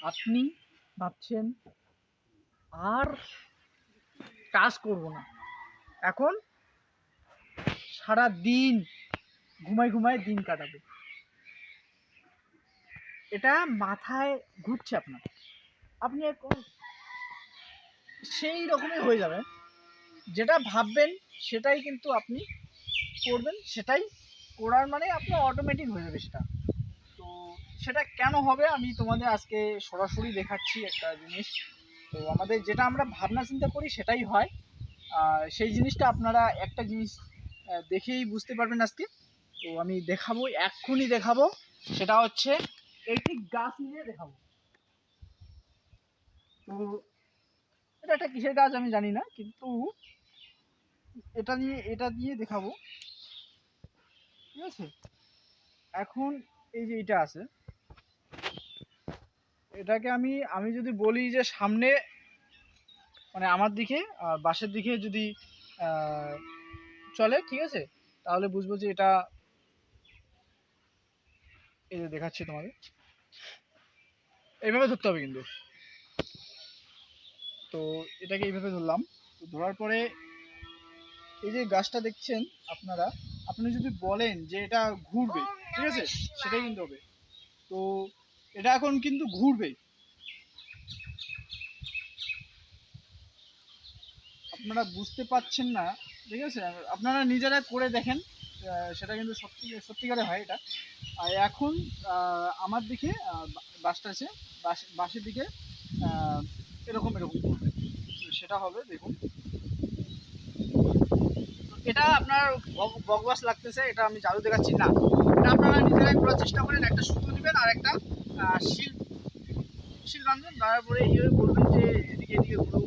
আপনি ভাবছেন আর কাজ করব না, এখন সারা দিন ঘুমায় দিন কাটাবো, এটা মাথায় ঘুরছে আপনার। আপনি এখন সেই রকমই হয়ে যাবে, যেটা ভাববেন সেটাই কিন্তু আপনি করবেন, সেটাই করার মানে আপনার অটোমেটিক হয়ে যাবে সেটা। তো সেটা কেন হবে আমি তোমাদের আজকে সরাসরি দেখাচ্ছি একটা জিনিস। তো আমাদের যেটা আমরা ভাবনা চিন্তা করি সেটাই হয়, সেই জিনিসটা আপনারা একটা জিনিস দেখেই বুঝতে পারবেন আজকে। তো আমি দেখাবো, এক্ষুনি দেখাবো, সেটা হচ্ছে একটি গাছ নিয়ে দেখাবো। তো এটা একটা কিসের গাছ আমি জানি না, কিন্তু এটা দিয়ে দেখাবো, ঠিক আছে? এখন এই যে এটা আছে, এটাকে আমি আমি যদি বলি যে সামনে মানে আমার দিকে বাসের দিকে যদি আহ, চলে, ঠিক আছে, তাহলে বুঝবো যে এটা, এই যে দেখাচ্ছি তোমাদের, এইভাবে ধরতে হবে কিন্তু। তো এটাকে এইভাবে ধরলাম। তো ধরার পরে এই যে গাছটা দেখছেন আপনারা, আপনি যদি বলেন যে এটা ঘুরবে, ঠিক আছে, সেটাই কিন্তু হবে। তো এটা এখন কিন্তু ঘুরবে, আপনারা বুঝতে পারছেন না, ঠিক আছে, আপনারা নিজেরা করে দেখেন, সেটা কিন্তু সত্যিকারে হয় এটা। আর এখন আমার দিকে বাসটা আছে, বাসের দিকে আহ, এরকম এরকম করবে। তো সেটা হবে, দেখুন। এটা আপনার বকবাস লাগতেছে, এটা আমি জাদু দেখাচ্ছি না, এটা আপনারা নিজেরাই করার চেষ্টা করেন। একটা সুতো নেবেন আর একটা শিল শিল বাঁধবেন, তারপরে এইভাবে বলবেন যে এদিকে এদিকে ঘুরো,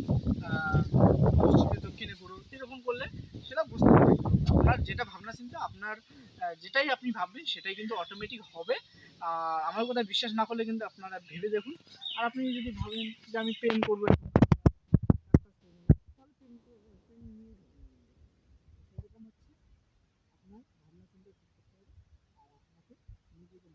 পশ্চিমে দক্ষিণে ঘুরো, এরকম করলে সেটা বুঝতে পারবেন। আপনার যেটা ভাবনা চিন্তা, আপনার যেটাই আপনি ভাববেন সেটাই কিন্তু অটোমেটিক হবে। আমার কথা বিশ্বাস না করলে কিন্তু আপনারা ভেবে দেখুন। আর আপনি যদি ভাবেন যে আমি পেন করবো, তাহলে পেন নিয়ে সেরকম হচ্ছে আপনার ভাবনা চিন্তা ঠিক করতে হবে, আর আপনাকে নিজেকে